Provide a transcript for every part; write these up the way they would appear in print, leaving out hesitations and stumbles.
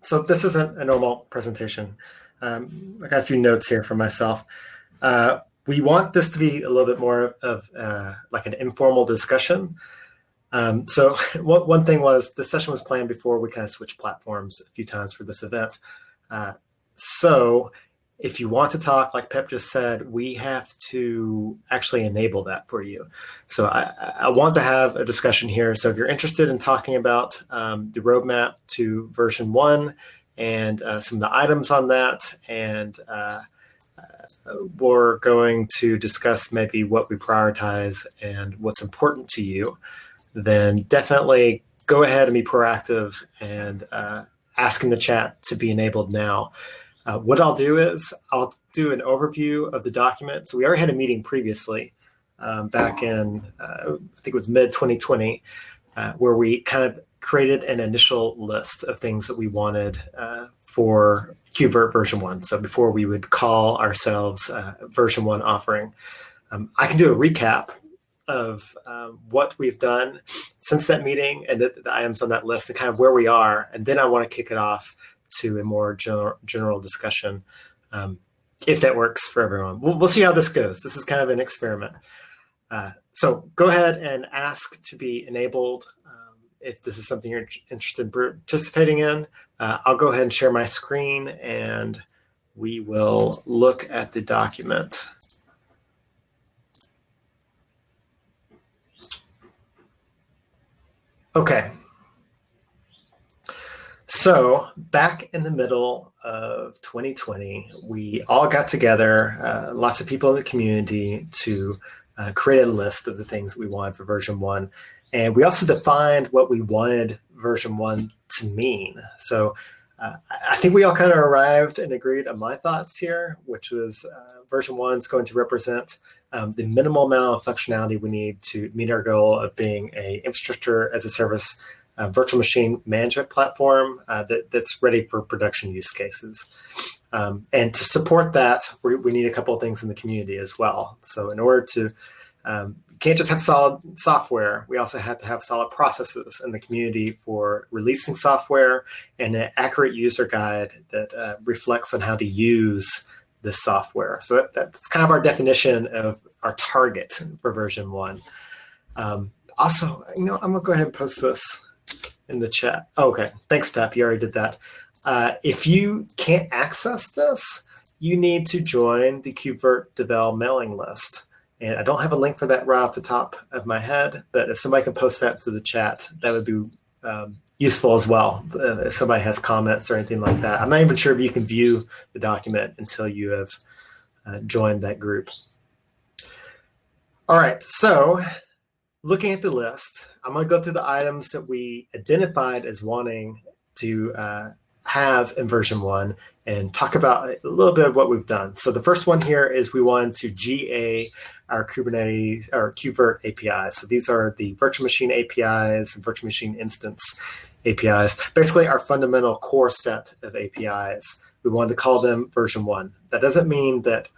So this isn't a normal presentation. I got a few notes here for myself. We want this to be a little bit more of like an informal discussion. So one thing was the session was planned before we kind of switched platforms a few times for this event. So if you want to talk, like Pep just said, we have to actually enable that for you. So I want to have a discussion here. So if you're interested in talking about the roadmap to version 1 and some of the items on that, and we're going to discuss maybe what we prioritize and what's important to you, then definitely go ahead and be proactive and ask in the chat to be enabled now. What I'll do is I'll do an overview of the document. So we already had a meeting previously back in, I think it was mid-2020, where we kind of created an initial list of things that we wanted for KubeVirt version 1. So before we would call ourselves version 1 offering. I can do a recap of what we've done since that meeting and the items on that list and kind of where we are. And then I want to kick it off to a more general discussion, if that works for everyone. We'll see how this goes. This is kind of an experiment. So go ahead and ask to be enabled if this is something you're interested in participating in. I'll go ahead and share my screen and we will look at the document. Okay. So back in the middle of 2020, we all got together, lots of people in the community, to create a list of the things we wanted for version 1. And we also defined what we wanted version 1 to mean. So I think we all kind of arrived and agreed on my thoughts here, which was version 1 is going to represent the minimal amount of functionality we need to meet our goal of being an infrastructure as a service virtual machine management platform that's ready for production use cases. And to support that, we need a couple of things in the community as well. So in order to, you can't just have solid software, we also have to have solid processes in the community for releasing software and an accurate user guide that reflects on how to use this software. So that's kind of our definition of our target for version 1. Also, I'm gonna go ahead and post this in the chat. Oh, okay, thanks, Pep. You already did that. If you can't access this, you need to join the KubeVirt Devel mailing list. And I don't have a link for that right off the top of my head, but if somebody can post that to the chat, that would be useful as well. If somebody has comments or anything like that. I'm not even sure if you can view the document until you have joined that group. All right, so looking at the list, I'm going to go through the items that we identified as wanting to have in version 1 and talk about a little bit of what we've done. So the first one here is we wanted to GA our Kubernetes or KubeVirt APIs. So these are the virtual machine APIs and virtual machine instance APIs, basically our fundamental core set of APIs. We wanted to call them version 1. That doesn't mean that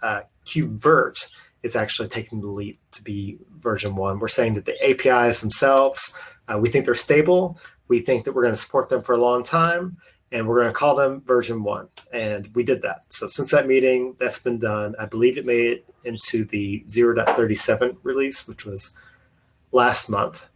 KubeVirt is actually taking the leap to be version 1. We're saying that the APIs themselves, we think they're stable. We think that we're going to support them for a long time, and we're going to call them version 1. And we did that. So since that meeting, that's been done. I believe it made it into the 0.37 release, which was last month.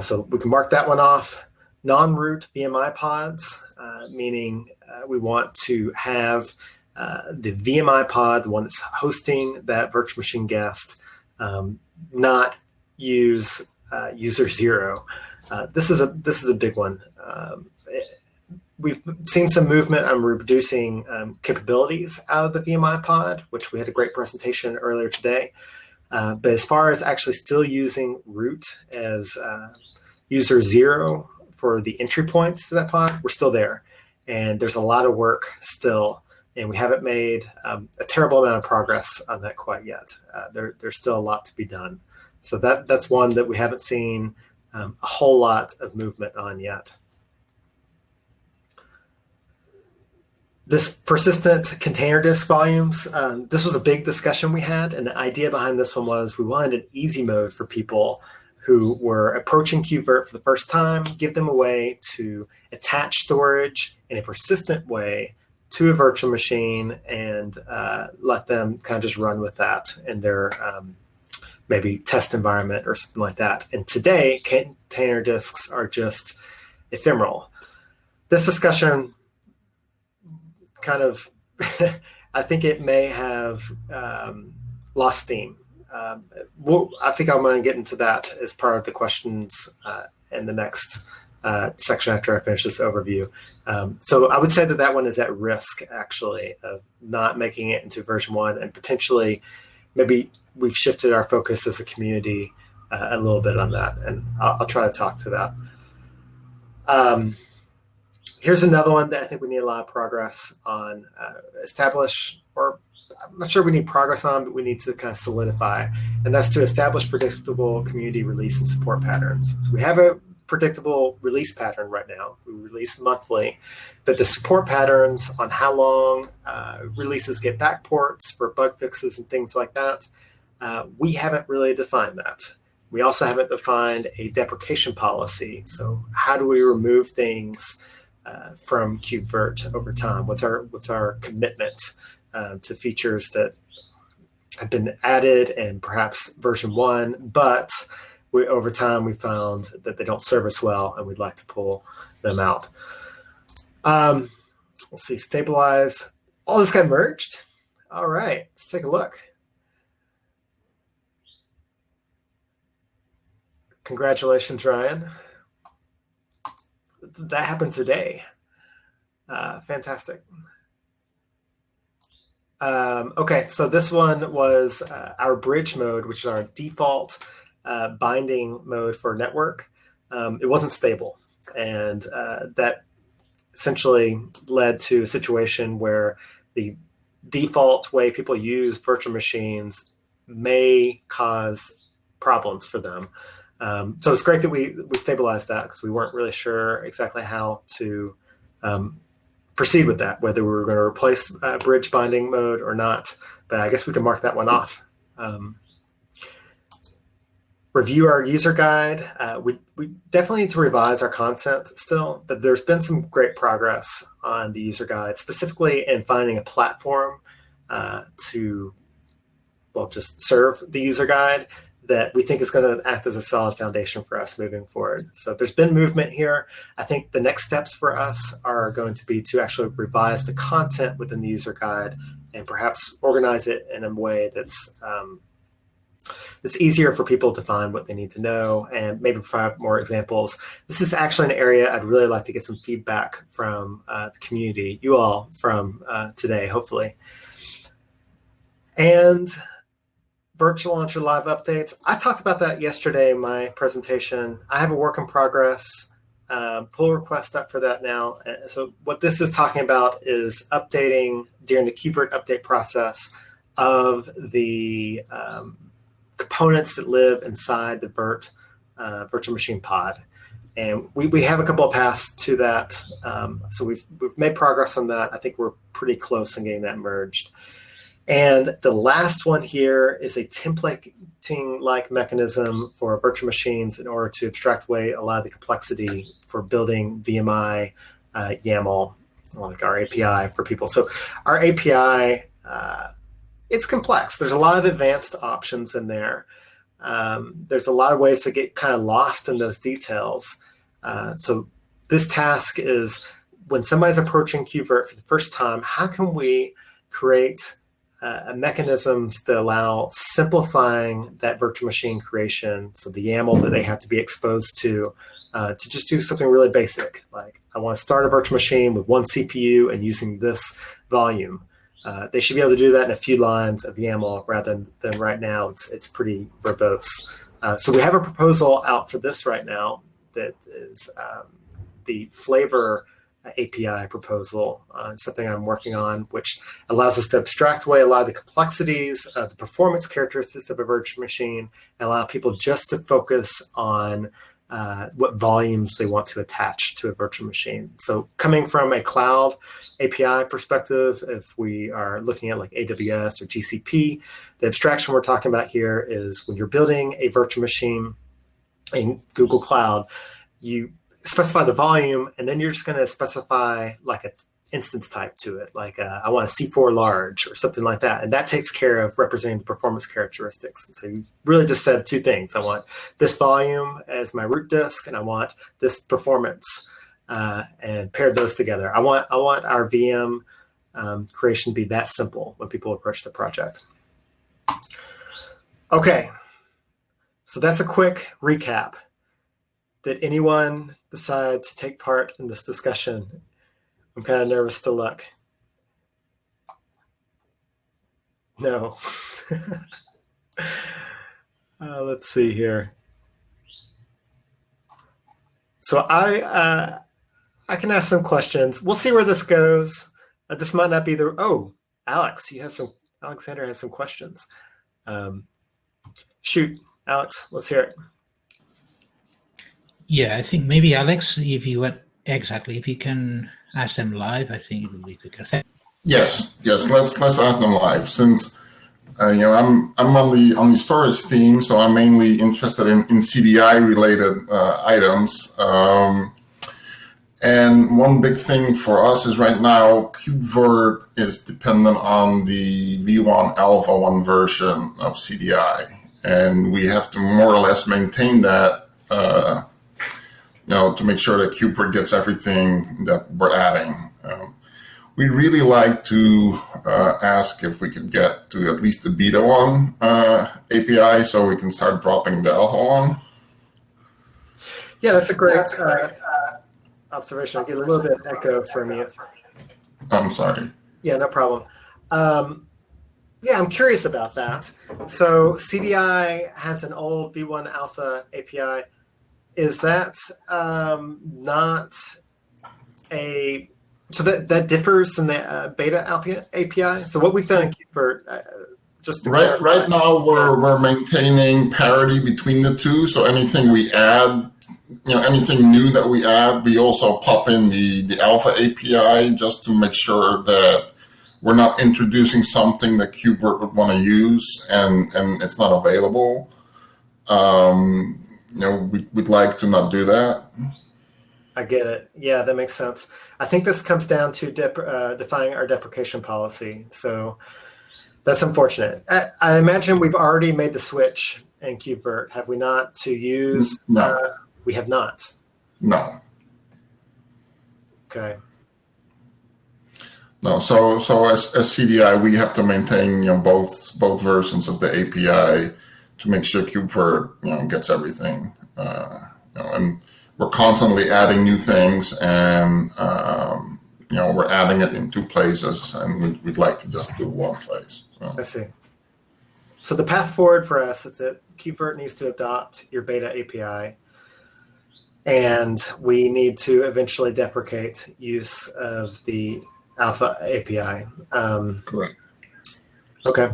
So we can mark that one off. Non-root VMI pods, meaning we want to have the VMI pod, the one that's hosting that virtual machine guest, not use user 0. This is a big one. We've seen some movement on reducing capabilities out of the VMI pod, which we had a great presentation earlier today. But as far as actually still using root as user 0 for the entry points to that pod, we're still there. And there's a lot of work still. And we haven't made a terrible amount of progress on that quite yet. There's still a lot to be done. So that's one that we haven't seen a whole lot of movement on yet. This persistent container disk volumes, this was a big discussion we had. And the idea behind this one was we wanted an easy mode for people who were approaching KubeVirt for the first time, give them a way to attach storage in a persistent way to a virtual machine and let them kind of just run with that in their maybe test environment or something like that. And today, container disks are just ephemeral. This discussion kind of, I think it may have lost steam. I think I'm going to get into that as part of the questions in the next section after I finish this overview. So I would say that one is at risk, actually, of not making it into version 1, and potentially maybe we've shifted our focus as a community a little bit on that, and I'll try to talk to that. Here's another one that I think we need a lot of progress on. I'm not sure we need progress on, but we need to kind of solidify, and that's to establish predictable community release and support patterns. So we have a predictable release pattern right now. We release monthly, but the support patterns on how long releases get backports for bug fixes and things like that, we haven't really defined that. We also haven't defined a deprecation policy. So how do we remove things from KubeVirt over time? What's our commitment to features that have been added in perhaps version 1, but over time we found that they don't serve us well and we'd like to pull them out. Let's see, stabilize. All this got merged? All right, let's take a look. Congratulations, Ryan. That happened today. Fantastic. Okay, so this one was our bridge mode, which is our default binding mode for network. It wasn't stable, and that essentially led to a situation where the default way people use virtual machines may cause problems for them. So it's great that we stabilized that, because we weren't really sure exactly how to proceed with that, whether we were going to replace bridge binding mode or not. But I guess we can mark that one off. Review our user guide. We definitely need to revise our content still, but there's been some great progress on the user guide, specifically in finding a platform to, well, just serve the user guide that we think is going to act as a solid foundation for us moving forward. So there's been movement here. I think the next steps for us are going to be to actually revise the content within the user guide and perhaps organize it in a way that's easier for people to find what they need to know, and maybe provide more examples. This is actually an area I'd really like to get some feedback from the community, you all, from today, hopefully. And Virtual Launcher Live updates. I talked about that yesterday in my presentation. I have a work in progress pull request up for that now. So what this is talking about is updating during the KubeVirt update process of the components that live inside the Virt virtual machine pod. And we have a couple of paths to that. So we've made progress on that. I think we're pretty close in getting that merged. And the last one here is a templating-like mechanism for virtual machines in order to abstract away a lot of the complexity for building VMI YAML, like our API for people. So our API, it's complex. There's a lot of advanced options in there. There's a lot of ways to get kind of lost in those details. So this task is, when somebody's approaching KubeVirt for the first time, how can we create mechanisms that allow simplifying that virtual machine creation, so the YAML that they have to be exposed to just do something really basic, like I want to start a virtual machine with one CPU and using this volume. They should be able to do that in a few lines of YAML rather than right now. It's pretty verbose. So we have a proposal out for this right now that is the flavor API proposal. It's something I'm working on, which allows us to abstract away a lot of the complexities of the performance characteristics of a virtual machine and allow people just to focus on what volumes they want to attach to a virtual machine. So coming from a cloud API perspective, if we are looking at like AWS or GCP, the abstraction we're talking about here is when you're building a virtual machine, in Google Cloud, you specify the volume, and then you're just going to specify like an instance type to it, like I want a C4 large or something like that. And that takes care of representing the performance characteristics. So you really just said two things. I want this volume as my root disk, and I want this performance, and paired those together. I want our VM creation to be that simple when people approach the project. Okay, so that's a quick recap. Did anyone decide to take part in this discussion? I'm kind of nervous to look. No. Let's see here. So I can ask some questions. We'll see where this goes. This might not be the. Oh, Alex, Alexander has some questions. Shoot, Alex, let's hear it. Yeah, I think maybe Alex, if you can ask them live, I think it would be quicker. Yes. Let's ask them live, since I'm on the storage team, so I'm mainly interested in CDI related items. And one big thing for us is right now KubeVirt is dependent on the V1 Alpha 1 version of CDI, and we have to more or less maintain that. To make sure that KubeVirt gets everything that we're adding. We'd really like to ask if we could get to at least the beta 1 API so we can start dropping the alpha 1. Yeah, that's a great observation. I get a little bit of echo from you. I'm sorry. Yeah, no problem. Yeah, I'm curious about that. So CDI has an old V1 Alpha API. Is that not a, so that differs in the beta API? So what we've done in KubeVirt, just to right now we're maintaining parity between the two. So anything we add, anything new that we add, we also pop in the Alpha API just to make sure that we're not introducing something that KubeVirt would want to use and it's not available. We'd like to not do that. I get it. Yeah, that makes sense. I think this comes down to defining our deprecation policy. So that's unfortunate. I imagine we've already made the switch in KubeVirt, have we not, to use? No. We have not. No. Okay. No. So as CDI, we have to maintain both versions of the API to make sure KubeVirt gets everything. And we're constantly adding new things, and we're adding it in two places, and we'd like to just do one place. So. I see. So the path forward for us is that KubeVirt needs to adopt your beta API, and we need to eventually deprecate use of the Alpha API. Correct. Okay.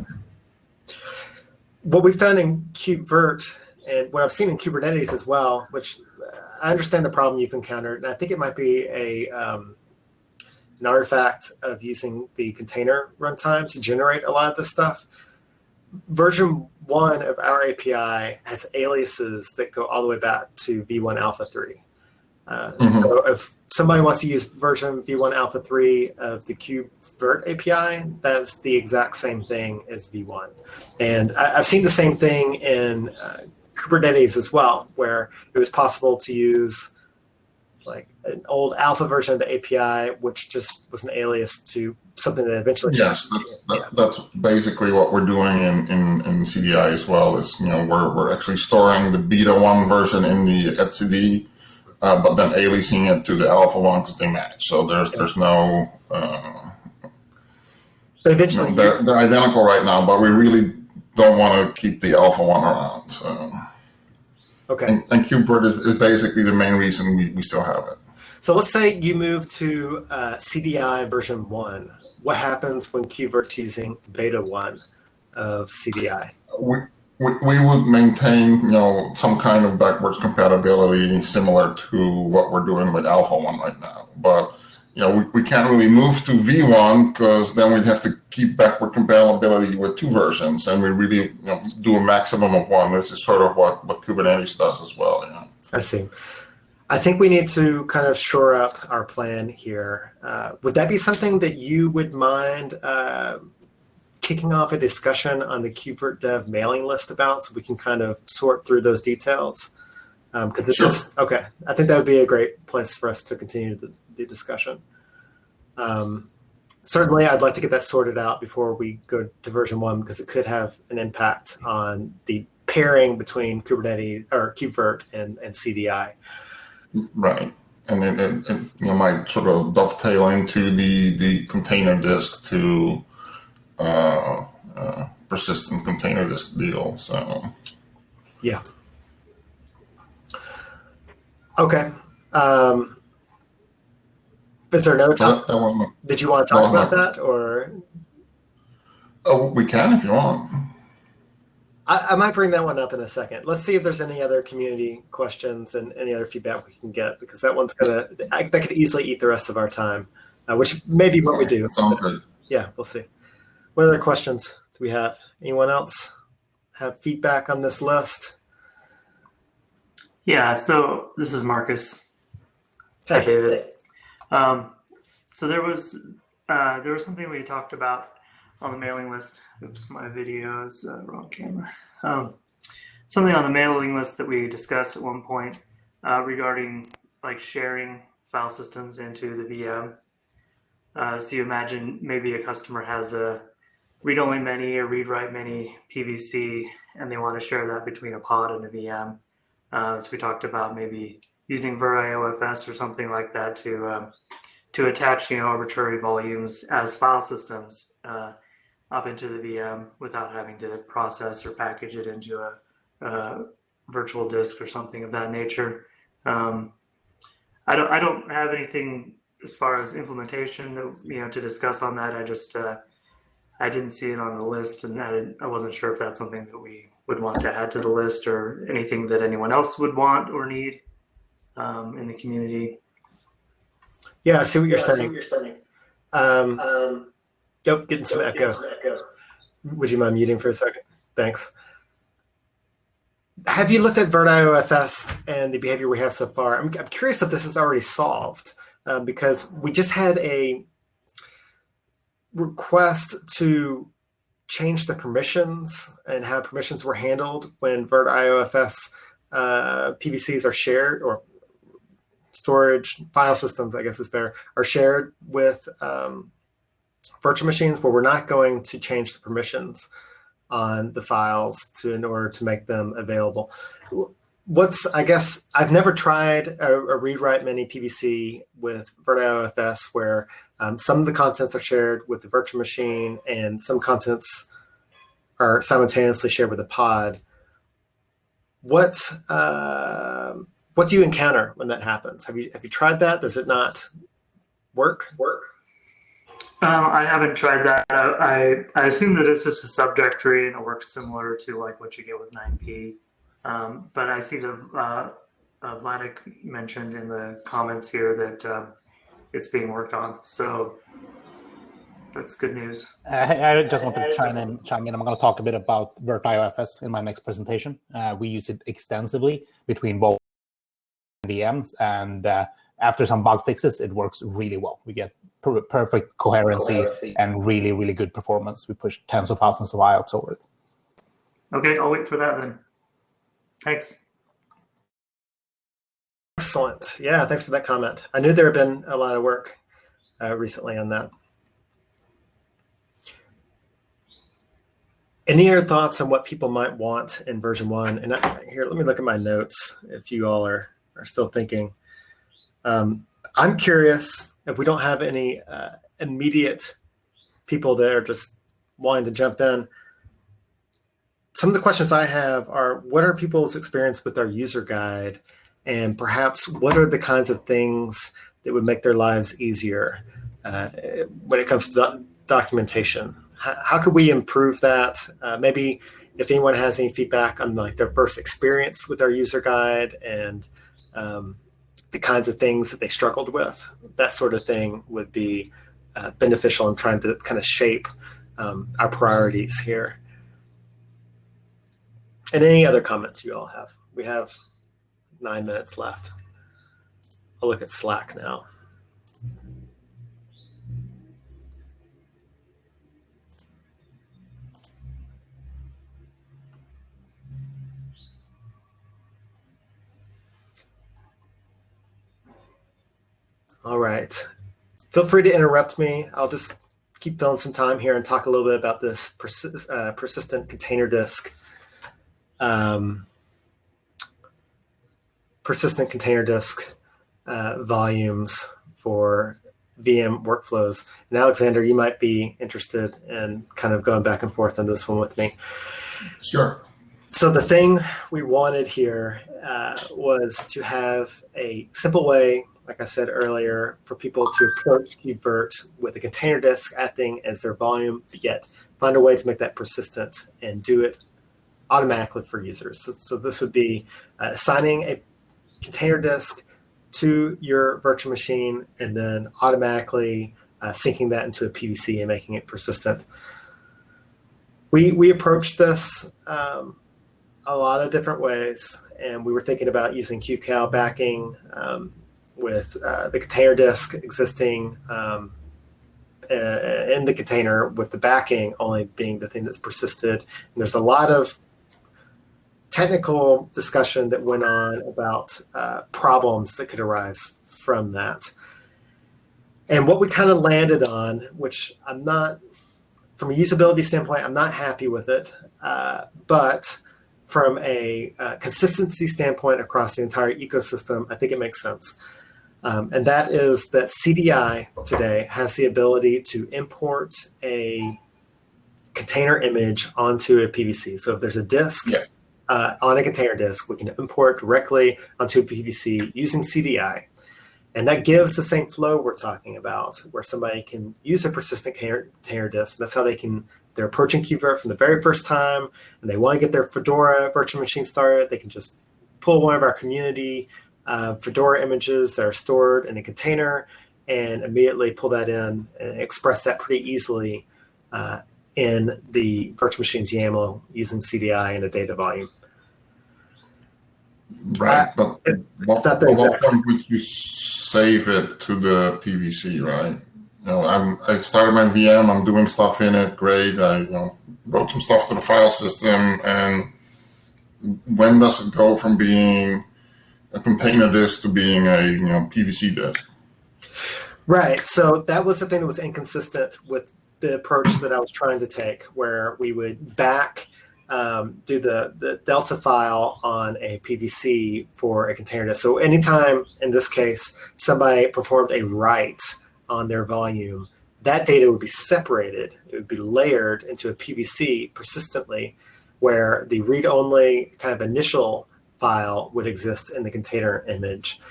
What we've done in KubeVirt, and what I've seen in Kubernetes as well, which I understand the problem you've encountered, and I think it might be an artifact of using the container runtime to generate a lot of this stuff. Version 1 of our API has aliases that go all the way back to V1 Alpha 3. So if somebody wants to use version V1 Alpha 3 of the KubeVirt API, that's the exact same thing as V1. And I've seen the same thing in Kubernetes as well, where it was possible to use like an old alpha version of the API, which just was an alias to something that eventually. Yes, that's basically what we're doing in CDI as well. Is we're actually storing the beta 1 version in the etcd, but then aliasing it to the alpha 1 because they match. So there's no. But eventually, they're identical right now, but we really don't want to keep the alpha 1 around. So. Okay. And KubeVirt is basically the main reason we still have it. So let's say you move to CDI version 1. What happens when KubeVirt's using beta 1 of CDI? We would maintain some kind of backwards compatibility similar to what we're doing with Alpha 1 right now. But we can't really move to V1 because then we'd have to keep backward compatibility with 2 versions, and we really do a maximum of 1. This is sort of what Kubernetes does as well. I see. I think we need to kind of shore up our plan here. Would that be something that you would mind kicking off a discussion on the KubeVirt dev mailing list about, so we can kind of sort through those details? Because Sure. Okay, I think that would be a great place for us to continue the discussion. Certainly, I'd like to get that sorted out before we go to version 1, because it could have an impact on the pairing between Kubernetes or KubeVirt and CDI. Right. And it might sort of dovetail into the container disk to persistent container disk deal. So yeah. Okay. Is there another topic? Did you want to talk about that, or? Oh, we can if you want. I might bring that one up in a second. Let's see if there's any other community questions and any other feedback we can get, because that one's that could easily eat the rest of our time, which may be what we do. Sounds good. Yeah, we'll see. What other questions do we have? Anyone else have feedback on this list? Yeah, so this is Marcus. Hey. Hi, David. So there was something we talked about on the mailing list. Oops, my video is wrong camera. Something on the mailing list that we discussed at one point regarding like sharing file systems into the VM. So you imagine maybe a customer has a read-only many or read-write many PVC, and they want to share that between a pod and a VM. So we talked about maybe using VirtIOFS or something like that to attach arbitrary volumes as file systems up into the VM without having to process or package it into a virtual disk or something of that nature. I don't have anything as far as implementation to discuss on that. I just I didn't see it on the list, and I wasn't sure if that's something that we would want to add to the list or anything that anyone else would want or need in the community. Yeah, I see what you're saying. Yep, getting some echo. Would you mind muting for a second? Thanks. Have you looked at VirtIOFS and the behavior we have so far? I'm curious if this is already solved, because we just had a request to change the permissions and how permissions were handled when VirtIOFS PVCs are shared, or storage file systems, I guess is better, are shared with virtual machines, where we're not going to change the permissions on the files in order to make them available. I guess I've never tried a read-write many PVC with VirtIOFS, where some of the contents are shared with the virtual machine and some contents are simultaneously shared with a pod. What do you encounter when that happens? Have you tried that? Does it not work? I haven't tried that. I assume that it's just a subdirectory and it works similar to like what you get with 9p. But I see the Vladik mentioned in the comments here that it's being worked on. So that's good news. I just wanted to chime in. I'm going to talk a bit about VirtIOFS in my next presentation. We use it extensively between both VMs, and after some bug fixes, it works really well. We get perfect coherency and really, really good performance. We push tens of thousands of IOPS over it. Okay, I'll wait for that then. Thanks. Excellent. Yeah, thanks for that comment. I knew there had been a lot of work recently on that. Any other thoughts on what people might want in version 1? And here, let me look at my notes if you all are still thinking. I'm curious if we don't have any immediate people that are just wanting to jump in. Some of the questions I have are, what are people's experience with our user guide? And perhaps what are the kinds of things that would make their lives easier when it comes to documentation? How could we improve that? Maybe if anyone has any feedback on like their first experience with our user guide and the kinds of things that they struggled with. That sort of thing would be beneficial in trying to kind of shape our priorities here. And any other comments you all have? We have 9 minutes left. I'll look at Slack now. All right. Feel free to interrupt me. I'll just keep filling some time here and talk a little bit about this persistent container disk. Persistent container disk volumes for VM workflows. And Alexander, you might be interested in kind of going back and forth on this one with me. Sure. So the thing we wanted here was to have a simple way, like I said earlier, for people to approach KubeVirt with a container disk acting as their volume, but yet find a way to make that persistent and do it automatically for users. So this would be assigning a container disk to your virtual machine and then automatically syncing that into a PVC and making it persistent. We approached this a lot of different ways, and we were thinking about using QCal backing with the container disk existing in the container, with the backing only being the thing that's persisted. And there's a lot of technical discussion that went on about problems that could arise from that. And what we kind of landed on, which I'm not, from a usability standpoint, I'm not happy with it, but from a consistency standpoint across the entire ecosystem, I think it makes sense. And that is that CDI today has the ability to import a container image onto a PVC. So if there's a disk on a container disk, we can import directly onto a PVC using CDI. And that gives the same flow we're talking about, where somebody can use a persistent container disk. That's how they're approaching KubeVirt from the very first time, and they want to get their Fedora virtual machine started. They can just pull one of our community Fedora images that are stored in a container and immediately pull that in and express that pretty easily in the virtual machine's YAML using CDI and a data volume. Right, but what point would you save it to the PVC, right? I started my VM, I'm doing stuff in it, great. I wrote some stuff to the file system, and when does it go from being a container disk to being a PVC disk? Right, so that was the thing that was inconsistent with the approach that I was trying to take, where we would do the Delta file on a PVC for a container disk. So anytime, in this case, somebody performed a write on their volume, that data would be separated. It would be layered into a PVC persistently, where the read-only kind of initial file would exist in the container image.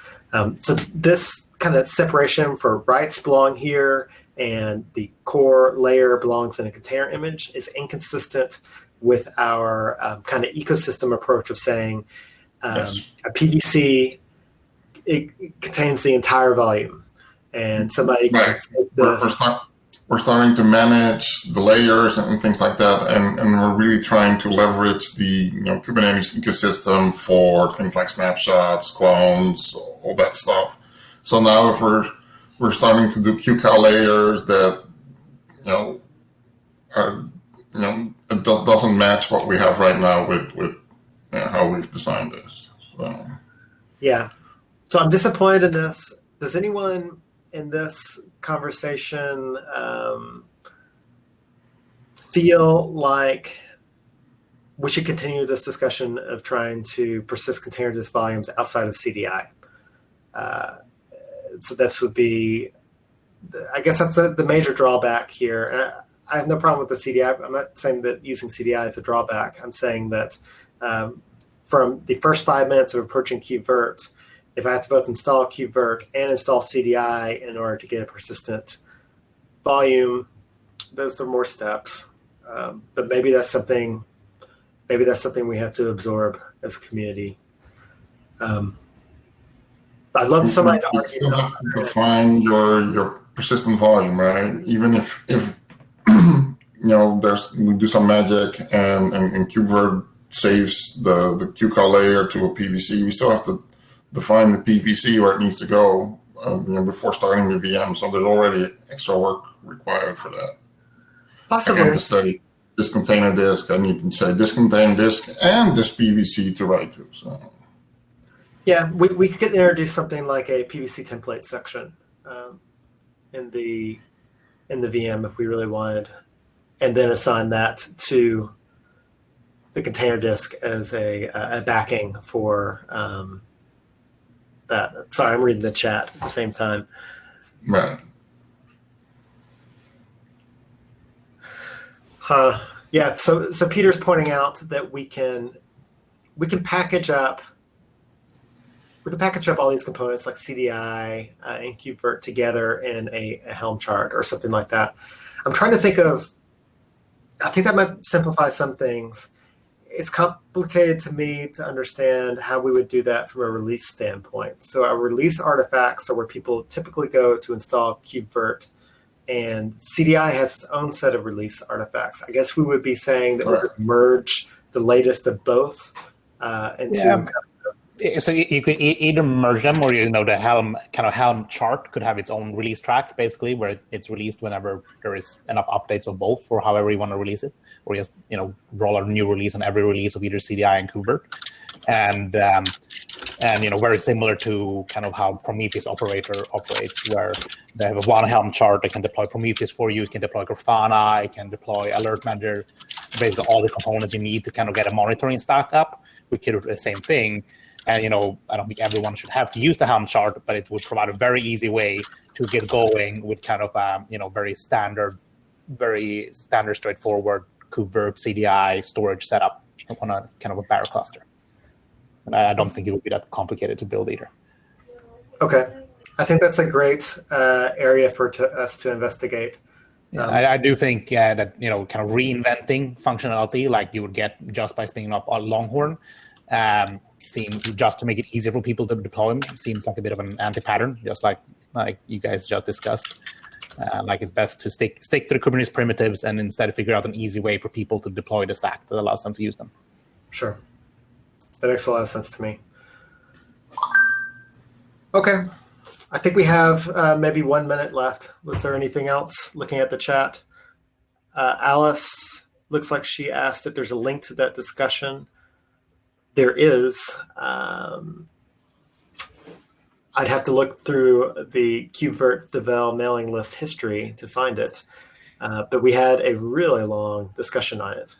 So this kind of separation for writes belong here, and the core layer belongs in a container image is inconsistent with our kind of ecosystem approach of saying a PVC, it contains the entire volume, and somebody can take this. We're starting to manage the layers and things like that, and we're really trying to leverage the Kubernetes ecosystem for things like snapshots, clones, all that stuff. So now if we're starting to do QCal layers that are it doesn't match what we have right now with how we've designed this. So. Yeah, so I'm disappointed in this. Does anyone in this conversation feel like we should continue this discussion of trying to persist container disk volumes outside of CDI? So this would be, I guess that's the major drawback here. I have no problem with the CDI. I'm not saying that using CDI is a drawback. I'm saying that from the first 5 minutes of approaching KubeVirt, if I have to both install KubeVirt and install CDI in order to get a persistent volume, those are more steps. But maybe that's something we have to absorb as a community. I'd love somebody to You argue still about have to define your persistent volume, right? Even if we do some magic and KubeVirt saves the QCOL layer to a PVC, we still have to define the PVC where it needs to go before starting the VM. So there's already extra work required for that. Possibly. I can't just say this container disk. I need to say this container disk and this PVC to write to. So yeah, we could introduce something like a PVC template section in the VM if we really wanted, and then assign that to the container disk as a backing for that. Sorry, I'm reading the chat at the same time. right. Yeah. So Peter's pointing out that we can package up all these components like CDI and KubeVirt together in a Helm chart or something like that. I'm trying to think of. I think that might simplify some things. It's complicated to me to understand how we would do that from a release standpoint. So our release artifacts are where people typically go to install KubeVirt, and CDI has its own set of release artifacts. I guess we would be saying that we would merge the latest of both into. So you could either merge them, or the Helm chart could have its own release track, basically, where it's released whenever there is enough updates of both, or however you want to release it, or just roll out a new release on every release of either CDI and KubeVirt, and very similar to kind of how Prometheus operator operates, where they have a one Helm chart that can deploy Prometheus for you, it can deploy Grafana, it can deploy Alert Manager, basically all the components you need to kind of get a monitoring stack up. We could do the same thing. And I don't think everyone should have to use the Helm chart, but it would provide a very easy way to get going with kind of very standard, straightforward KubeVirt CDI storage setup on a kind of a bare cluster. And I don't think it would be that complicated to build either. Okay, I think that's a great area for us to investigate. I do think that kind of reinventing functionality like you would get just by spinning up a Longhorn. Just to make it easier for people to deploy them seems like a bit of an anti-pattern, just like you guys just discussed. Like it's best to stick to the Kubernetes primitives and instead figure out an easy way for people to deploy the stack that allows them to use them. Sure, that makes a lot of sense to me. Okay, I think we have maybe 1 minute left. Was there anything else? Looking at the chat, Alice looks like she asked if there's a link to that discussion. There is. I'd have to look through the KubeVirt Devel mailing list history to find it, but we had a really long discussion on it.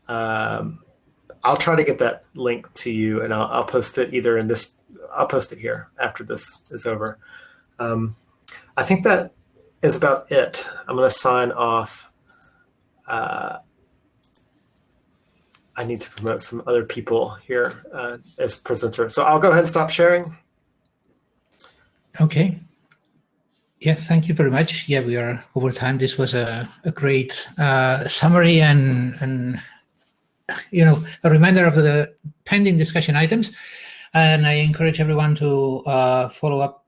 I'll try to get that link to you, and I'll post it either in this. I'll post it here after this is over. I think that is about it. I'm going to sign off. I need to promote some other people here as presenter. So I'll go ahead and stop sharing. Okay. Yeah, thank you very much. Yeah, we are over time. This was a great summary and a reminder of the pending discussion items. And I encourage everyone to follow up